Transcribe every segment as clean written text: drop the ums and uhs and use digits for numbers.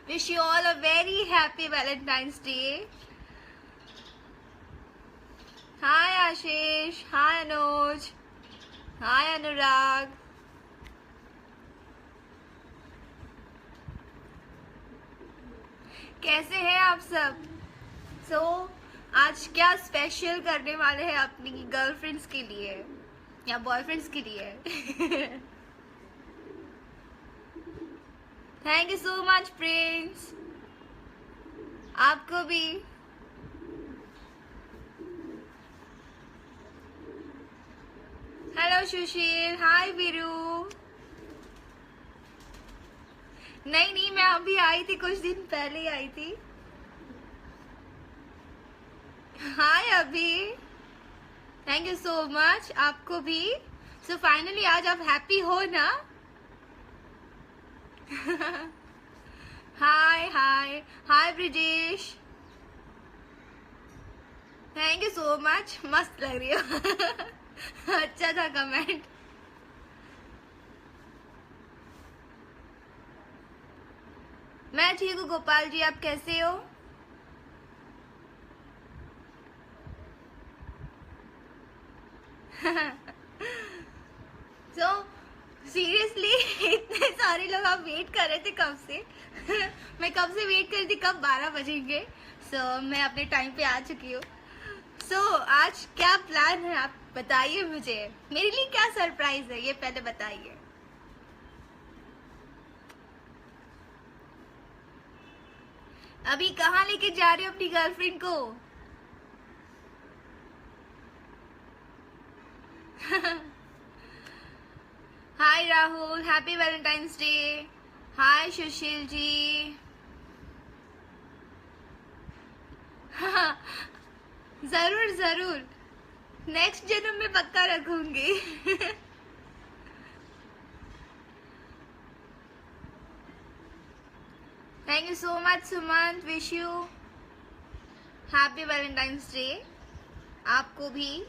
Wish you all a very happy Valentine's Day. Hi Ashish, hi Anuj, hi Anurag. कैसे हैं आप सब? आज क्या स्पेशल करने वाले हैं अपनी गर्लफ्रेंड्स के लिए या बॉयफ्रेंड्स के लिए? Thank you so much Prince, आपको भी। हेलो सुशील, हाय वीरू। नहीं, मैं अभी आई थी, कुछ दिन पहले ही आई थी। हाय अभी, थैंक यू सो मच, आपको भी। सो फाइनली आज आप हैप्पी हो ना? Hi hi hi Brijesh, thank you so much, मस्त लग रही हो। अच्छा था कमेंट। मैं ठीक हूँ गोपाल जी, आप कैसे हो? सीरियसली इतने सारे लोग आप वेट कर रहे थे कब से? मैं कब से वेट कर रही थी, कब 12 बजेंगे। मैं अपने टाइम पे आ चुकी हूँ। आज क्या प्लान है, आप बताइए मुझे। मेरे लिए क्या सरप्राइज है ये पहले बताइए। अभी कहाँ लेके जा रहे हो अपनी गर्लफ्रेंड को? हाय राहुल, हैप्पी वैलेंटाइंस डे। हाय सुशील जी। जरूर जरूर, नेक्स्ट जन्म में पक्का रखूंगी। Thank you so much Sumant, wish you happy valentine's day. आपको भी।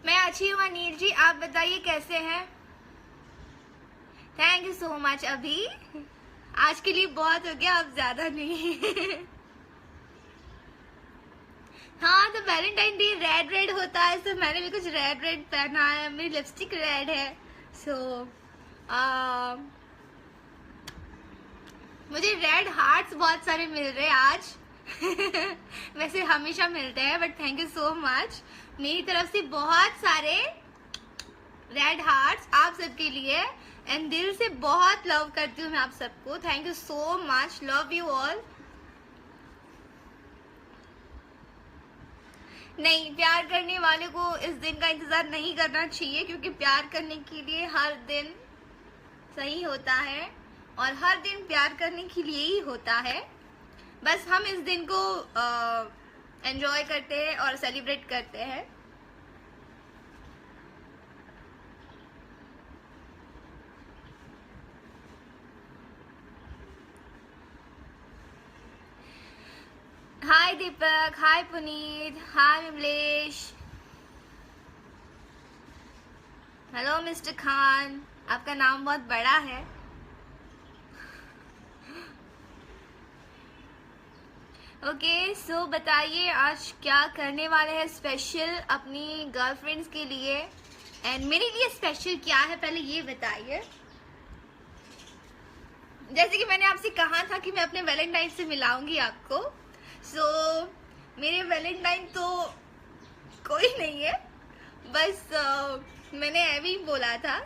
मैं अच्छी हूँ अनिल जी, आप बताइए कैसे हैं? थैंक यू सो मच अभी, आज के लिए बहुत हो गया, अब ज्यादा नहीं। हाँ, तो वैलेंटाइन डे रेड रेड होता है, तो मैंने भी कुछ रेड रेड पहना है, मेरी लिपस्टिक रेड है। मुझे रेड हार्ट्स बहुत सारे मिल रहे हैं आज। वैसे हमेशा मिलते हैं, but thank you so much, मेरी तरफ से बहुत सारे रेड हार्ट्स आप सबके लिए। एंड दिल से बहुत लव करती हूँ मैं आप सबको। Thank you so much, love you all. नहीं, प्यार करने वाले को इस दिन का इंतजार नहीं करना चाहिए, क्योंकि प्यार करने के लिए हर दिन सही होता है और हर दिन प्यार करने के लिए ही होता है। बस हम इस दिन को एंजॉय करते हैं और सेलिब्रेट करते हैं। हाय दीपक, हाय पुनीत, हाय विमलेश, हेलो मिस्टर खान, आपका नाम बहुत बड़ा है। ओके, सो बताइए आज क्या करने वाले हैं स्पेशल अपनी गर्लफ्रेंड्स के लिए, एंड मेरे लिए स्पेशल क्या है पहले ये बताइए। जैसे कि मैंने आपसे कहा था कि मैं अपने वैलेंटाइन से मिलाऊंगी आपको। मेरे वैलेंटाइन तो कोई नहीं है, बस मैंने अभी बोला था।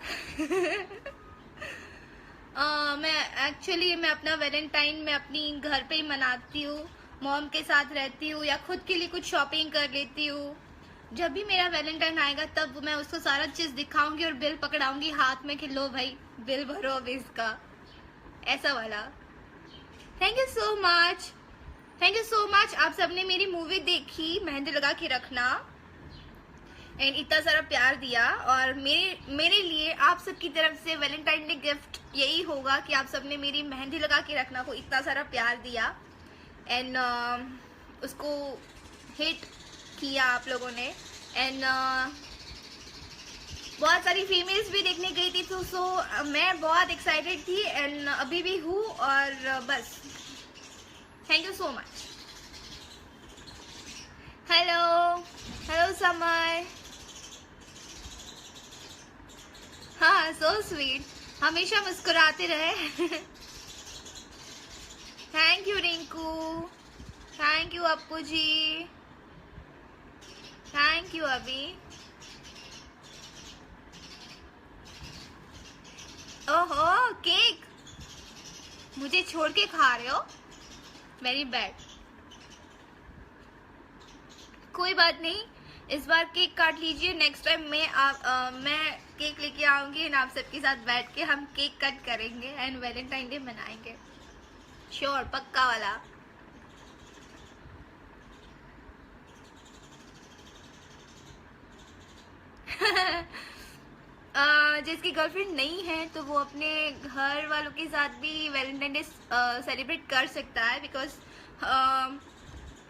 मैं अपना वैलेंटाइन मैं अपनी घर पे ही मनाती हूँ, मॉम के साथ रहती हूँ या खुद के लिए कुछ शॉपिंग कर लेती हूँ। जब भी मेरा वैलेंटाइन आएगा तब मैं उसको सारा चीज दिखाऊंगी और बिल पकड़ाऊंगी हाथ में कि लो भाई बिल भरो अब इसका, ऐसा वाला। Thank you so much, thank you so much. आप सबने मेरी मूवी देखी मेहंदी लगा के रखना, एंड इतना सारा प्यार दिया। और मेरे लिए आप सबकी तरफ से वैलेंटाइन डे गिफ्ट यही होगा कि आप सबने मेरी मेहंदी लगा के रखना को इतना सारा प्यार दिया, एंड उसको हिट किया आप लोगों ने। एंड बहुत सारी फीमेल्स भी देखने गई थी, तो मैं बहुत एक्साइटेड थी एंड अभी भी हूँ। और बस thank you so much. Hello Samar. हाँ, सो स्वीट, हमेशा मुस्कुराते रहे। Thank you Rinku, thank you Appu ji, thank you Abhi. ओहो, केक मुझे छोड़ के खा रहे हो, वेरी बैड। कोई बात नहीं, इस बार केक काट लीजिए, नेक्स्ट टाइम मैं केक लेके आऊंगी एंड आप सबके साथ बैठ के हम केक कट करेंगे एंड वैलेंटाइन डे मनाएंगे, श्योर, पक्का वाला। जिसकी गर्लफ्रेंड नहीं है तो वो अपने घर वालों के साथ भी वैलेंटाइन डे सेलिब्रेट कर सकता है, बिकॉज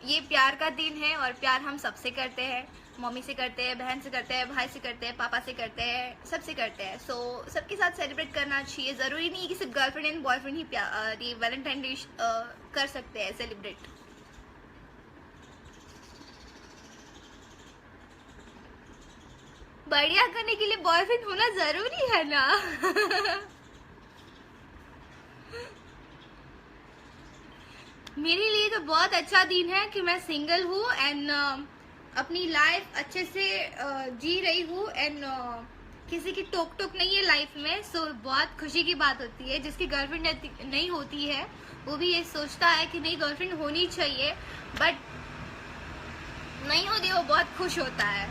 ये प्यार का दिन है और प्यार हम सबसे करते हैं, मम्मी से करते हैं, बहन से करते हैं, भाई से करते हैं, पापा से करते हैं, सबसे करते हैं। सो सबके साथ सेलिब्रेट करना चाहिए, ज़रूरी नहीं कि सिर्फ girlfriend and boyfriend he Valentine day कर सकते हैं सेलिब्रेट। बढ़िया करने के लिए बॉयफ्रेंड होना जरूरी है ना। मेरे लिए तो बहुत अच्छा दिन है कि मैं सिंगल हूँ एंड अपनी लाइफ अच्छे से जी रही हूँ एंड किसी की टोक टोक नहीं है लाइफ में। सो बहुत खुशी की बात होती है, जिसकी गर्लफ्रेंड नहीं होती है वो भी ये सोचता है कि नहीं गर्लफ्रेंड होनी चाहिए, बट नहीं होती वो बहुत खुश होता है।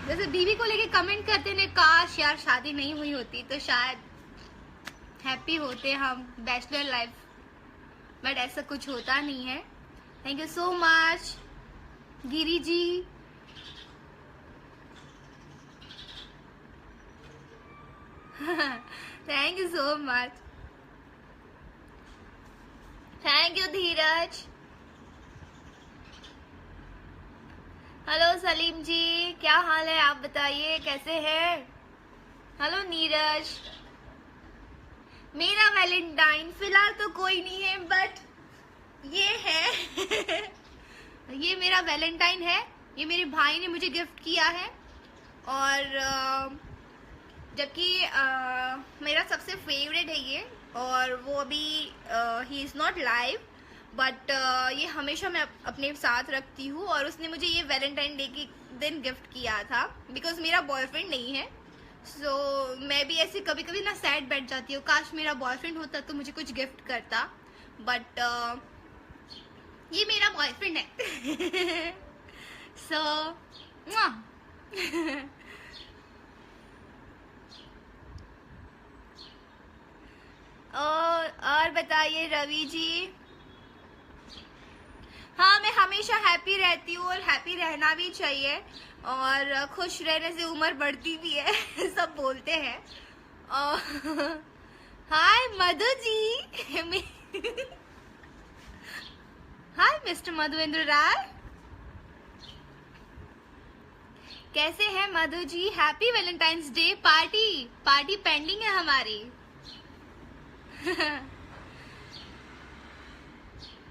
जैसे बीवी को लेके कमेंट करते ने, काश यार शादी नहीं हुई होती तो शायद हैप्पी होते हम बैचलर लाइफ, बट ऐसा कुछ होता नहीं है। Thank you so much Giri ji. Thank you so much, thank you Dheeraj. Hello Salim ji, क्या हाल है, आप बताइए कैसे हैं। हेलो नीरज। मेरा वैलेंटाइन फिलहाल तो कोई नहीं है, बट ये है। ये मेरा वैलेंटाइन है, ये मेरे भाई ने मुझे गिफ्ट किया है। और जबकि मेरा सबसे फेवरेट है ये, और वो अभी he is not live, but ये हमेशा मैं अपने साथ रखती हूँ। और उसने मुझे ये वैलेंटाइन डे के दिन गिफ्ट किया था, बिकॉज मेरा बॉयफ्रेंड नहीं है। सो मैं भी ऐसे कभी कभी ना सैड बैठ जाती हूँ, काश मेरा बॉयफ्रेंड होता तो मुझे कुछ गिफ्ट करता, बट ये मेरा बॉयफ्रेंड है। सो और बताइए रवि जी। हाँ, मैं हमेशा हैप्पी रहती हूँ और हैप्पी रहना भी चाहिए, और खुश रहने से उम्र बढ़ती भी है। सब बोलते हैं। हाय मधु जी। हाय मिस्टर मधुवेंद्र राय, कैसे हैं Madhu ji. Happy valentine's day. Party pending है हमारी।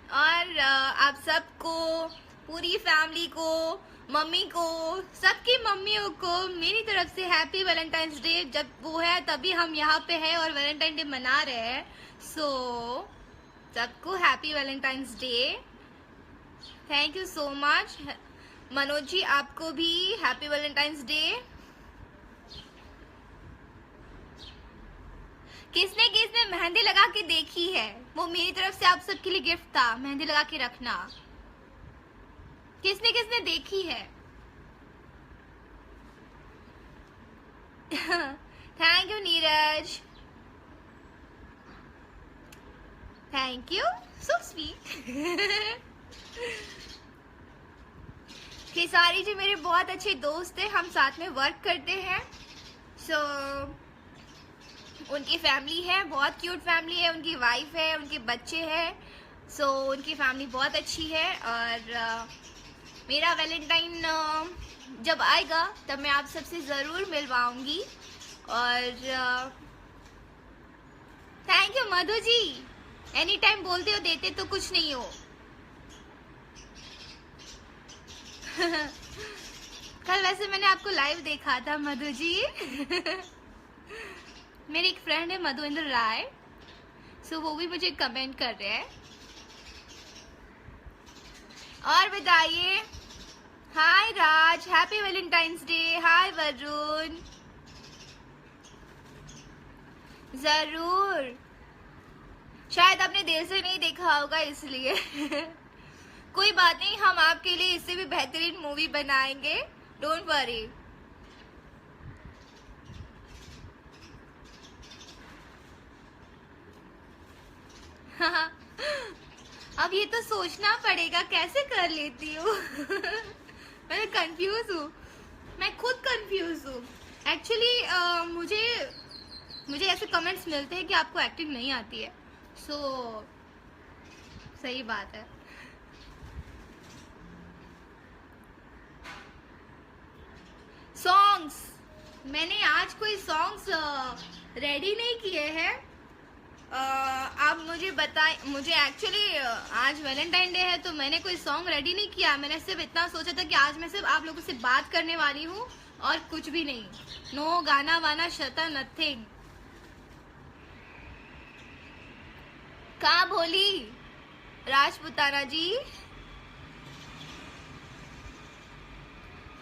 और आप सबको, पूरी फैमिली को, मम्मी को, सबकी मम्मियों को मेरी तरफ से हैप्पी वैलेंटाइंस डे। जब वो है तभी हम यहाँ पे हैं और वैलेंटाइन डे मना रहे हैं। सो सबको happy valentine's day. Thank you so much Manoj ji, आपको भी हैप्पी वैलेंटाइंस डे। किसने किसने मेहंदी लगा के देखी है, वो मेरी तरफ से आप सबके लिए गिफ्ट था, मेहंदी लगा के रखना। किसने किसने देखी है। Thank you Neeraj, thank you, so sweet. Khesari ji मेरे बहुत अच्छे दोस्त हैं, हम साथ में वर्क करते हैं। सो उनकी फैमिली है, बहुत क्यूट फैमिली है, उनकी वाइफ है, उनके बच्चे हैं। सो उनकी फैमिली बहुत अच्छी है। और मेरा वैलेंटाइन जब आएगा तब मैं आप सबसे ज़रूर मिलवाऊंगी। और thank you Madhu ji, any time बोलते हो, देते तो कुछ नहीं हो। कल वैसे मैंने आपको लाइव देखा था मधु जी। मेरी एक फ्रेंड है मधुइंद्र राय, सो वो भी मुझे कमेंट कर रहे हैं। और बताइए। हाय राज, हैप्पी वैलेंटाइंस डे। हाय वरुण, जरूर, शायद आपने देर से नहीं देखा होगा इसलिए। कोई बात नहीं, हम आपके लिए इससे भी बेहतरीन मूवी बनाएंगे, डोंट वरी। अब ये तो सोचना पड़ेगा कैसे कर लेती हूँ। मैं कंफ्यूज हूँ, मैं खुद कंफ्यूज हूँ एक्चुअली। मुझे ऐसे कमेंट्स मिलते हैं कि आपको एक्टिंग नहीं आती है, सो सही बात है। सॉन्ग्स, मैंने आज कोई सॉन्ग्स रेडी नहीं किए हैं। आप मुझे बताएं, मुझे एक्चुअली आज वैलेंटाइन डे है तो मैंने कोई सॉन्ग रेडी नहीं किया। मैंने सिर्फ इतना सोचा था कि आज मैं सिर्फ आप लोगों से बात करने वाली हूँ और कुछ भी नहीं। नो गाना वाना शता नथिंग। कहाँ बोली राजपुताना जी?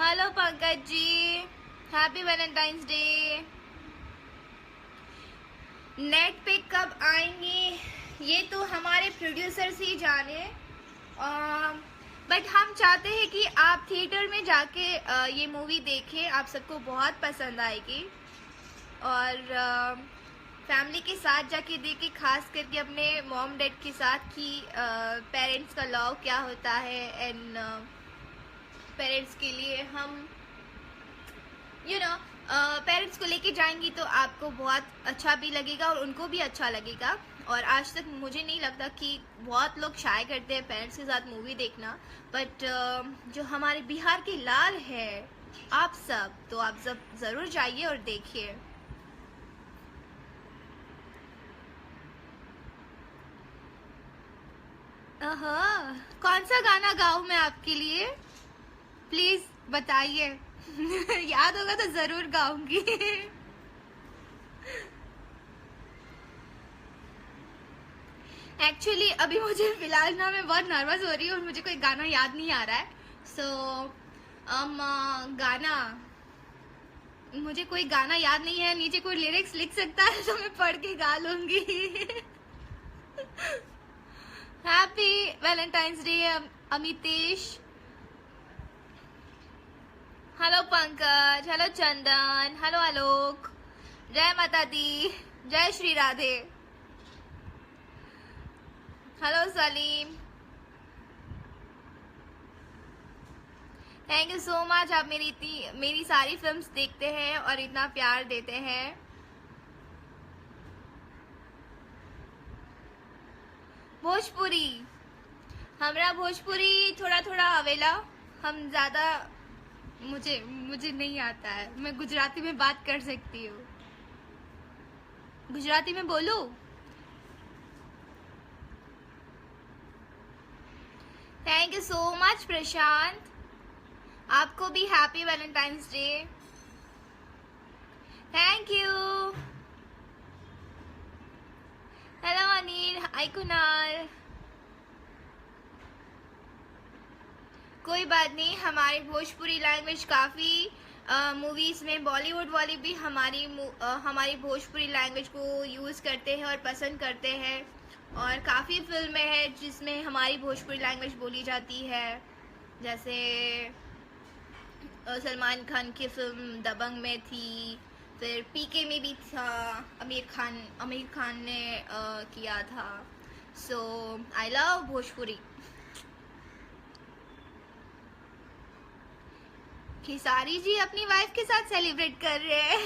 Hello Pankaj ji, happy valentine's day. Net पे कब आएंगे ये तो हमारे प्रोड्यूसर्स ही जाने, बट हम चाहते हैं कि आप थिएटर में जाके ये मूवी देखें, आप सबको बहुत पसंद आएगी। और फैमिली के साथ जाके देखें, खास करके अपने मॉम डैड के साथ कि पेरेंट्स का लव क्या होता है। एंड पेरेंट्स के लिए हम पेरेंट्स को लेके जाएंगी तो आपको बहुत अच्छा भी लगेगा और उनको भी अच्छा लगेगा। और आज तक मुझे नहीं लगता कि बहुत लोग शाय करते हैं पेरेंट्स के साथ मूवी देखना, बट जो हमारे बिहार के लाल है आप सब, तो आप सब ज़रूर जाइए और देखिए। कौन सा गाना गाऊं मैं आपके लिए, प्लीज बताइए। याद होगा तो जरूर गाऊंगी। एक्चुअली अभी मुझे फिलहाल ना मैं बहुत नर्वस हो रही हूँ और मुझे कोई गाना याद नहीं आ रहा है। सो गाना, मुझे कोई गाना याद नहीं है। नीचे कोई लिरिक्स लिख सकता है तो मैं पढ़ के गा लूंगी। Happy valentine's day Amitesh. Hello Pankaj, hello Chandan, hello Alok, जय माता दी, जय Shri Radhe. Hello Salim, thank you so much. आप मेरी सारी फिल्म्स देखते हैं और इतना प्यार देते हैं। भोजपुरी, हमरा भोजपुरी थोड़ा थोड़ा आवेला, हम ज्यादा मुझे नहीं आता है। मैं गुजराती में बात कर सकती हूँ, गुजराती में बोलूं? Thank you so much Prashant, आपको भी happy valentine's day. Thank you. Hello Anil, hi Kunal. कोई बात नहीं, हमारी भोजपुरी लैंग्वेज काफ़ी मूवीज़ में बॉलीवुड वाली भी हमारी भोजपुरी लैंग्वेज को यूज़ करते हैं और पसंद करते हैं। और काफ़ी फिल्में हैं जिसमें हमारी भोजपुरी लैंग्वेज बोली जाती है, जैसे सलमान खान की फिल्म दबंग में थी, फिर पीके में भी था, आमिर खान ने किया था। सो आई लव भोजपुरी। खेसारी जी अपनी वाइफ के साथ सेलिब्रेट कर रहे हैं।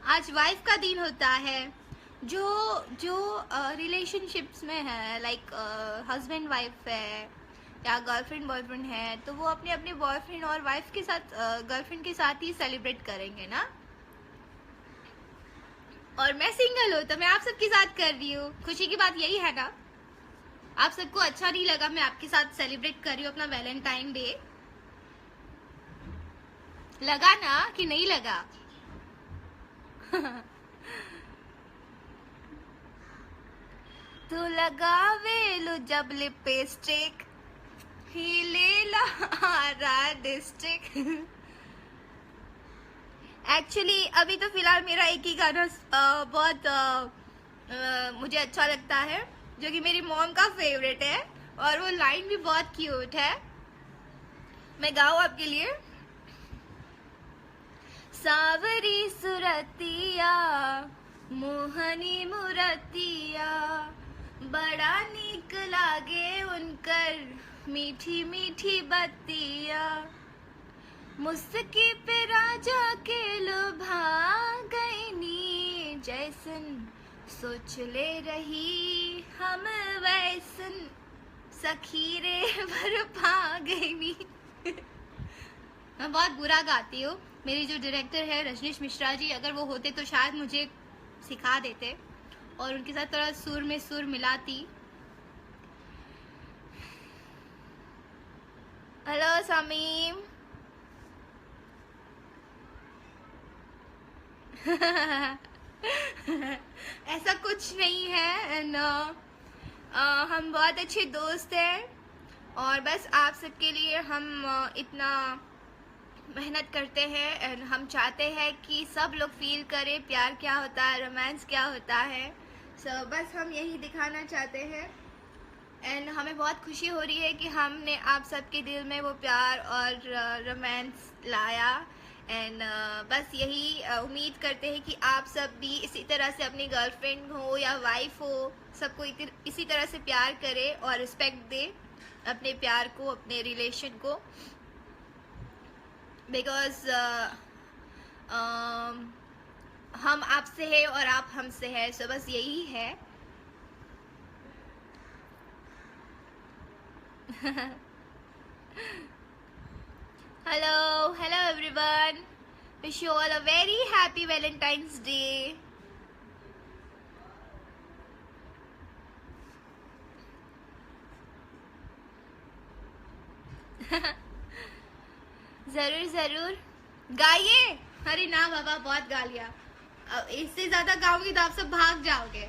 आज वाइफ का दिन होता है। जो रिलेशनशिप्स में है, लाइक हस्बैंड वाइफ है, या गर्लफ्रेंड बॉयफ्रेंड है तो वो अपने अपने बॉयफ्रेंड और वाइफ के साथ, गर्लफ्रेंड के साथ ही सेलिब्रेट करेंगे ना। और मैं सिंगल हूँ तो मैं आप सबके साथ कर रही हूँ। खुशी की बात यही है ना। आप सबको अच्छा नहीं लगा मैं आपके साथ सेलिब्रेट कर रही हूँ अपना वैलेंटाइन डे? लगा ना कि नहीं लगा? तू लगावे लो जब लिपस्टिक ही ले ला डिस्ट्रिक्ट। एक्चुअली अभी तो फिलहाल मेरा एक ही गाना बहुत मुझे अच्छा लगता है, जो कि मेरी मॉम का फेवरेट है और वो लाइन भी बहुत क्यूट है। मैं गाऊं आपके लिए? सावरी सुरतिया मोहनी मुरतिया बड़ा नीक लागे उनकर मीठी मीठी बत्तिया मुस्की पे राजा के लुभा गईनी जैसन सोच ले रही हम वैसन सखी रे भर पा गईनी। मैं बहुत बुरा गाती हूँ। मेरी जो डायरेक्टर है रजनीश मिश्रा जी, अगर वो होते तो शायद मुझे सिखा देते और उनके साथ थोड़ा सुर में सुर मिलाती। हेलो समीम। ऐसा कुछ नहीं है एंड हम बहुत अच्छे दोस्त हैं और बस आप सबके लिए हम इतना मेहनत करते हैं एंड हम चाहते हैं कि सब लोग फील करें प्यार क्या होता है, रोमांस क्या होता है। सो बस हम यही दिखाना चाहते हैं एंड हमें बहुत खुशी हो रही है कि हमने आप सबके दिल में वो प्यार और रोमांस लाया एंड बस यही उम्मीद करते हैं कि आप सब भी इसी तरह से अपनी गर्लफ्रेंड हो या वाइफ हो, सबको इसी तरह से प्यार करें और रिस्पेक्ट दें अपने प्यार को, अपने रिलेशन को, बिकॉज हम आपसे है और आप हमसे है। सो बस यही है। hello everyone, wish you all a very happy Valentine's Day. जरूर जरूर गाइए। अरे ना बाबा, बहुत गा लिया। इससे ज्यादा गाऊंगी तो आप सब भाग जाओगे।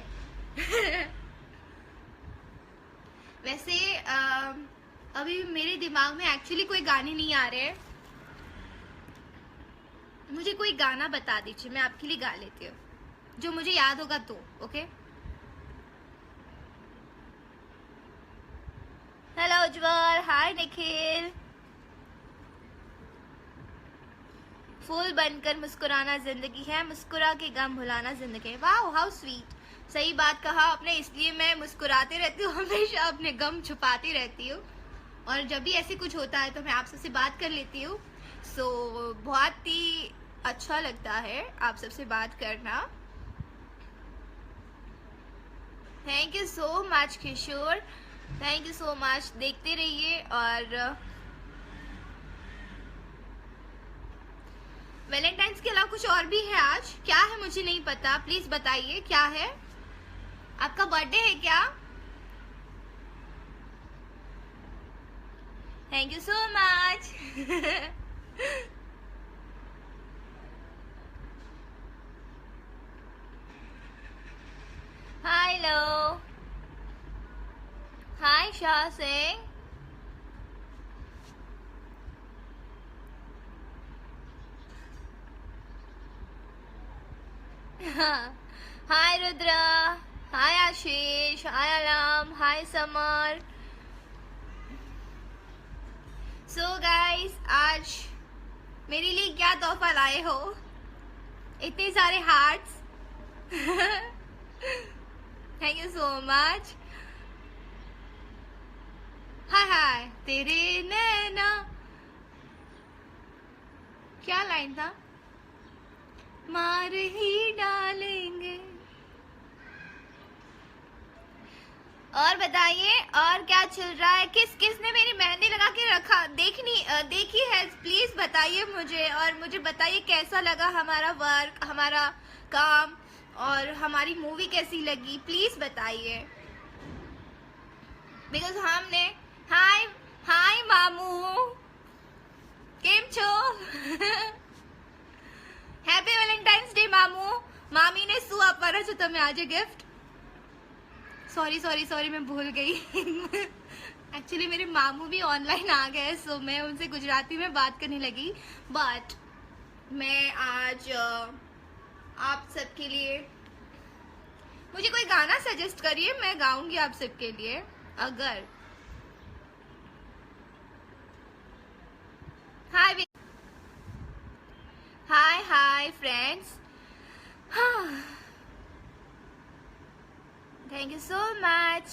वैसे अभी मेरे दिमाग में एक्चुअली कोई गाने नहीं आ रहे। मुझे कोई गाना बता दीजिए, मैं आपके लिए गा लेती हूँ, जो मुझे याद होगा तो। ओके। हेलो उज्जवल, हाय निखिल। फूल बनकर मुस्कुराना जिंदगी है, मुस्कुरा के गम भुलाना जिंदगी है। Wow how sweet. सही बात कहा आपने, इसलिए मैं मुस्कुराती रहती हूँ, हमेशा अपने गम छुपाती रहती हूँ और जब भी ऐसे कुछ होता है तो मैं आप सबसे बात कर लेती हूँ। सो बहुत ही अच्छा लगता है आप सबसे बात करना। Thank you so much Kishore, thank you so much. देखते रहिए। और वैलेंटाइंस के अलावा कुछ और भी है आज? क्या है मुझे नहीं पता, प्लीज बताइए क्या है। आपका बर्थडे है क्या? Thank you so much. Hello, hi Shah Singh. Hi Rudra, hi Ashish, hi Alam, hi Samar. So guys, आज मेरे लिए क्या तोहफा लाए हो? इतने सारे hearts. Thank you so much. हाय हाय तेरे नैना, क्या लाइन था? मार ही डालेंगे। और बताइए और क्या चल रहा है? किसने मेरी मेहंदी लगा के रखा देखी है? प्लीज बताइए मुझे, और मुझे बताइए कैसा लगा हमारा वर्क, हमारा काम, और हमारी मूवी कैसी लगी, प्लीज बताइए। बिकॉज हमने हाय हाय मामू केम छो हैप्पी वेलेंटाइंस डे मामू। मामी ने શું આપવાના છો તમે આજે गिफ्ट? सॉरी मैं भूल गई एक्चुअली मेरे मामू भी ऑनलाइन आ गए, सो मैं उनसे गुजराती में बात करने लगी। बट मैं आज आप सबके लिए, मुझे कोई गाना सजेस्ट करिए, मैं गाऊंगी आप सबके लिए। अगर hi friends, thank you so much.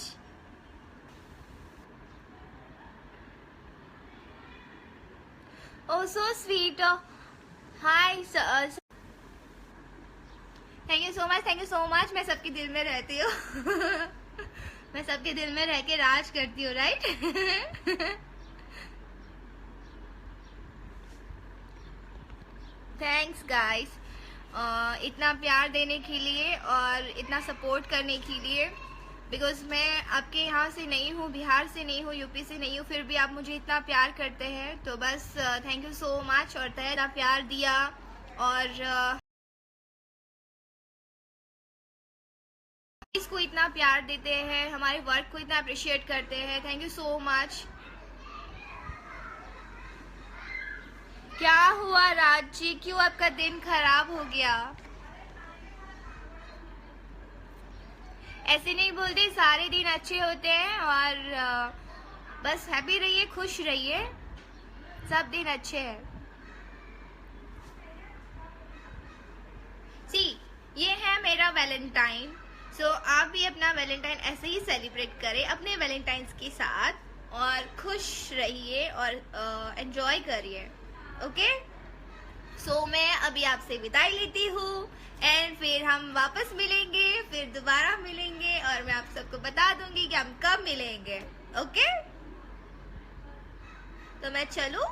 Oh, so sweet. Hi, sir. Thank you so much. मैं सबके दिल में रहती हूँ मैं सबके दिल में रह के राज करती हूँ, राइट? थैंक्स गाइस, इतना प्यार देने के लिए और इतना सपोर्ट करने के लिए। बिकॉज मैं आपके यहाँ से नहीं हूँ, बिहार से नहीं हूँ, यूपी से नहीं हूँ, फिर भी आप मुझे इतना प्यार करते हैं, तो बस थैंक यू सो मच। और इतना प्यार दिया और इसको इतना प्यार देते हैं, हमारे वर्क को इतना अप्रिशिएट करते हैं, थैंक यू सो मच। क्या हुआ राज जी, क्यों आपका दिन खराब हो गया? ऐसे नहीं बोलते, सारे दिन अच्छे होते हैं, और बस हैप्पी रहिए, खुश रहिए, सब दिन अच्छे हैं। सी, ये है मेरा वैलेंटाइन। सो आप भी अपना वैलेंटाइन ऐसे ही सेलिब्रेट करें अपने वैलेंटाइंस के साथ, और खुश रहिए और एंजॉय करिए। ओके, सो मैं अभी आपसे विदाई लेती हूँ, एंड फिर हम वापस मिलेंगे, फिर दोबारा मिलेंगे, और मैं आप सबको बता दूंगी कि हम कब मिलेंगे। ओके, तो मैं चलूं?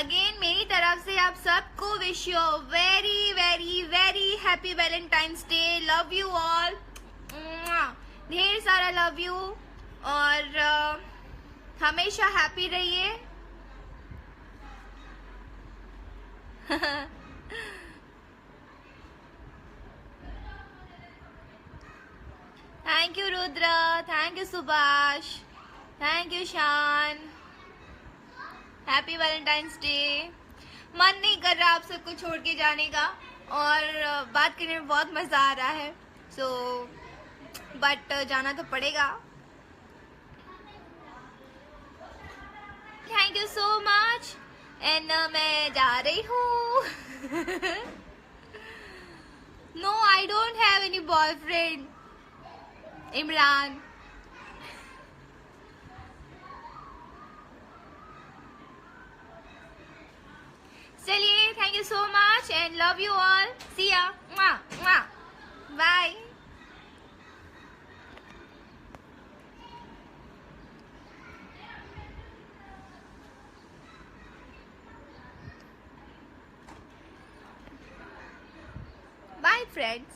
अगेन मेरी तरफ से आप सबको wish you very very very happy valentine's day. Love you all, ढेर सारा लव यू, और हमेशा हैप्पी रहिए thank you Rudra, thank you Subhash, thank you शान, हैप्पी वैलेंटाइंस डे। मन नहीं कर रहा आप सबको छोड़ के जाने का, और बात करने में बहुत मजा आ रहा है, सो बट जाना तो पड़ेगा। Thank you so much, and मैं जा रही हूँ no, I don't have any boyfriend Imran. चलिए, thank you so much and love you all, see ya, bye. Bye friends.